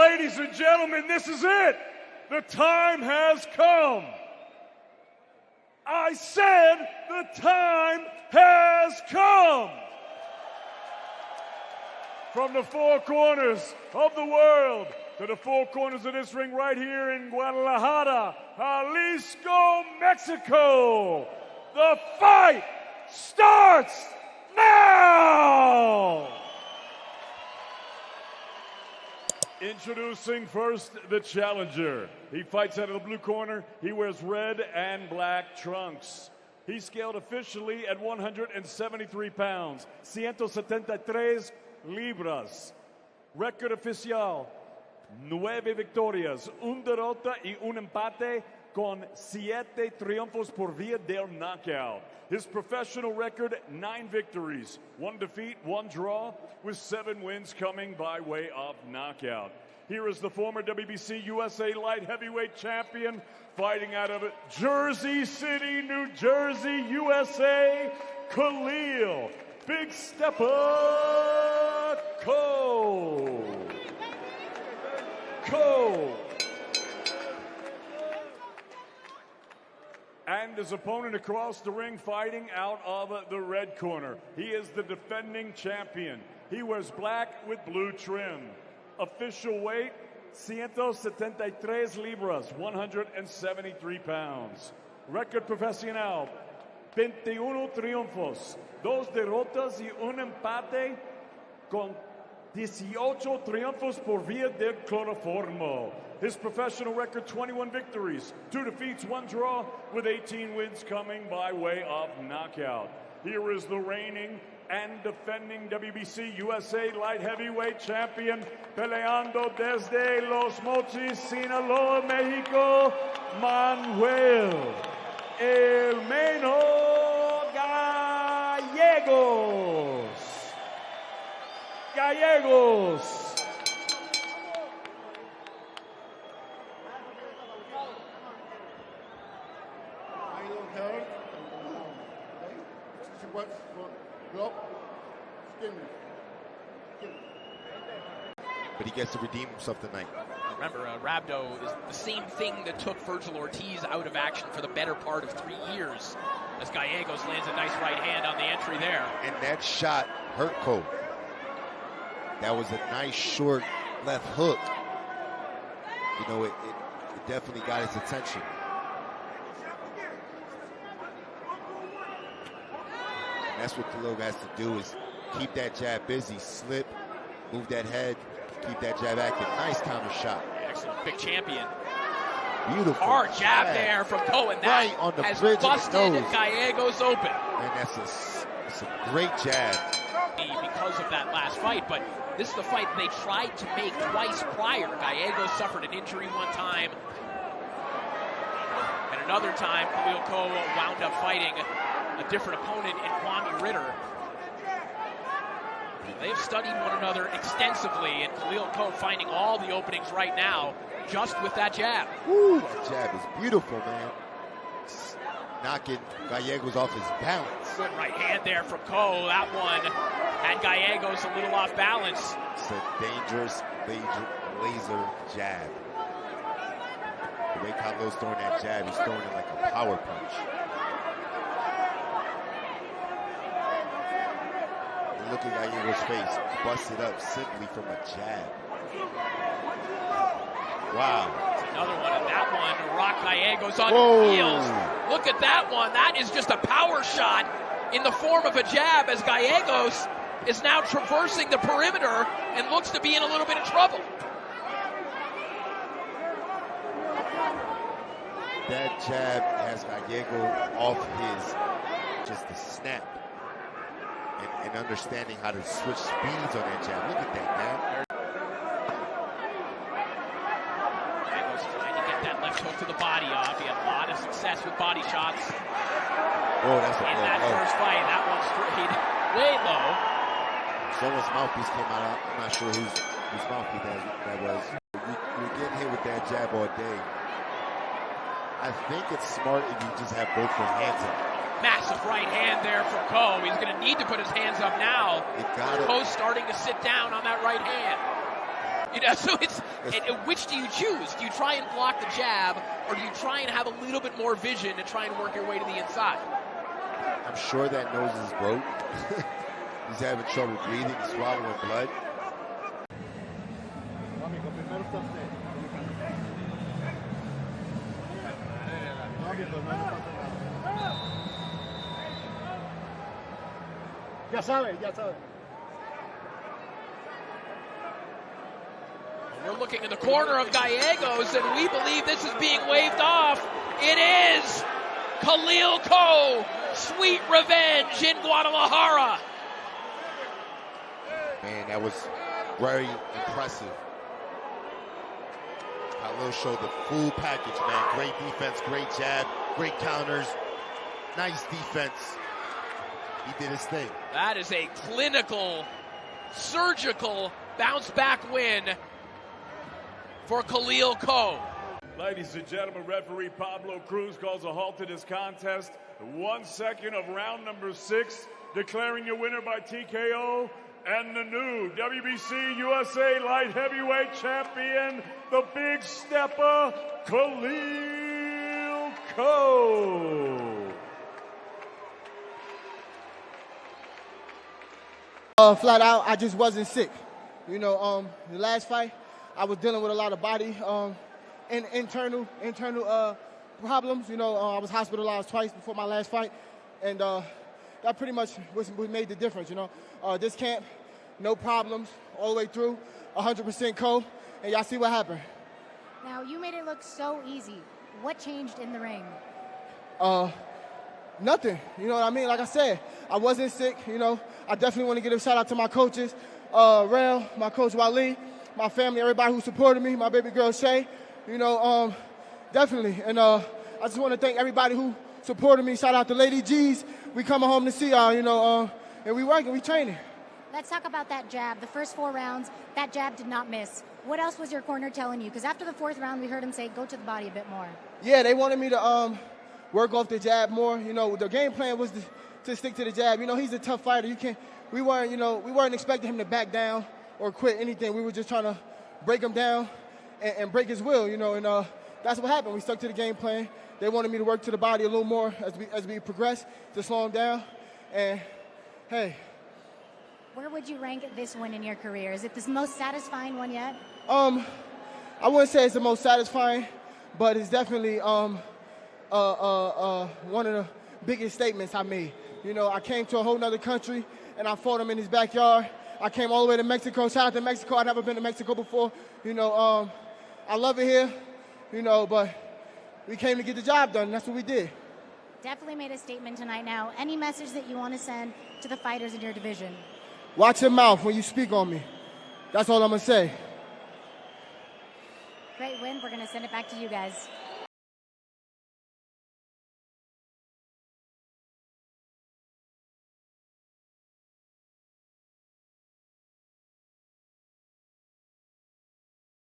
Ladies and gentlemen, this is it. The time has come. I said the time has come. From the four corners of the world to the four corners of this ring right here in Guadalajara, Jalisco, Mexico. The fight starts now! Introducing first the challenger. He fights out of the blue corner. He wears red and black trunks. He's scaled officially at 173 pounds, 173 libras. Record oficial, 9 victorias, 1 derrota y 1 empate con 7 triunfos por vía del knockout. His professional record, 9 victories, 1 defeat, 1 draw, with 7 wins coming by way of knockout. Here is the former WBC USA light heavyweight champion, fighting out of Jersey City, New Jersey, USA, Khalil Big Stepper Coe. And his opponent across the ring, fighting out of the red corner. He is the defending champion. He wears black with blue trim. Official weight, 173 libras, 173 pounds. Record profesional, 21 triunfos, 2 derrotas y 1 empate con 18 triunfos por vía del cloroformo. His professional record, 21 victories, 2 defeats, 1 draw, with 18 wins coming by way of knockout. Here is the reigning and defending WBC USA light heavyweight champion, peleando desde Los Mochis, Sinaloa, Mexico, Manuel El Meno Gallegos. But he gets to redeem himself tonight. Remember, Rabdo is the same thing that took Virgil Ortiz out of action for the better part of 3 years, as Gallegos lands a nice right hand on the entry there. And that shot hurt Coe. That was a nice short left hook. You know, it definitely got his attention. And that's what Khalil has to do, is keep that jab busy, slip, move that head, keep that jab active. Nice counter shot. Excellent, big champion. Beautiful. Hard jab there from Coe, and that right on the has bridge busted of the nose. Gallegos open. And that's a great jab. Because of that last fight, but this is the fight they tried to make twice prior. Gallegos suffered an injury one time, and another time Khalil Coe wound up fighting a different opponent in Kwame Ritter. They've studied one another extensively, and Khalil Coe finding all the openings right now just with that jab. Woo, that jab is beautiful, man. Knocking Gallegos off his balance. Good right hand there from Coe. That one had Gallegos a little off balance. It's a dangerous laser jab. The way Khalil's throwing that jab, he's throwing it like a power punch. And look at Gallegos' face, busted up simply from a jab. Wow. Another one, and that one rocked Gallegos on Whoa. heels. Look at that one. That is just a power shot in the form of a jab, as Gallegos is now traversing the perimeter and looks to be in a little bit of trouble. That jab has Gallego off his, just the snap. And understanding how to switch speeds on that jab. Look at that, man. Hook to the body off. He had a lot of success with body shots. Oh, that's a in that first fight. That one straight way low. Someone's mouthpiece came out. I'm not sure whose mouthpiece that was. You're getting hit with that jab all day. I think it's smart if you just have both your hands up. Massive right hand there for Coe. He's going to need to put his hands up now. Coe's starting to sit down on that right hand. You know, so which do you choose? Do you try and block the jab, or do you try and have a little bit more vision and try and work your way to the inside? I'm sure that nose is broke. He's having trouble breathing, swallowing blood. Ya sabe, ya sabe. We're looking in the corner of Gallegos, and we believe this is being waved off. It is Khalil Coe, sweet revenge in Guadalajara. Man, that was very impressive. Khalil showed the full package, man. Great defense, great jab, great counters, nice defense. He did his thing. That is a clinical, surgical bounce-back win for Khalil Coe. Ladies and gentlemen, referee Pablo Cruz calls a halt to this contest. 1 second of round number 6, declaring your winner by TKO and the new WBC USA Light Heavyweight Champion, the Big Stepper, Khalil Coe. Flat out, I just wasn't sick. You know, the last fight, I was dealing with a lot of body internal problems. You know, I was hospitalized twice before my last fight, and that pretty much was made the difference. You know, this camp, no problems all the way through, 100% Coe, and y'all see what happened. Now, you made it look so easy. What changed in the ring? Nothing. You know what I mean? Like I said, I wasn't sick. You know, I definitely want to give a shout out to my coaches, Rail, my coach Wally, my family, everybody who supported me, my baby girl Shay. You know, definitely. And I just want to thank everybody who supported me. Shout out to Lady G's. We coming home to see y'all. You know, and we working, we training. Let's talk about that jab. The first 4 rounds, that jab did not miss. What else was your corner telling you? Because after the 4th round, we heard him say, go to the body a bit more. Yeah, they wanted me to work off the jab more. You know, the game plan was to stick to the jab. You know, he's a tough fighter. We weren't expecting him to back down or quit anything. We were just trying to break him down and break his will, you know, and that's what happened. We stuck to the game plan. They wanted me to work to the body a little more as we progress to slow him down. And, hey. Where would you rank this win in your career? Is it the most satisfying one yet? I wouldn't say it's the most satisfying, but it's definitely one of the biggest statements I made. You know, I came to a whole nother country, and I fought him in his backyard. I came all the way to Mexico. Shout out to Mexico. I've never been to Mexico before. You know, I love it here, you know, but we came to get the job done. That's what we did. Definitely made a statement tonight. Now, any message that you want to send to the fighters in your division? Watch your mouth when you speak on me. That's all I'm going to say. Great win. We're going to send it back to you guys.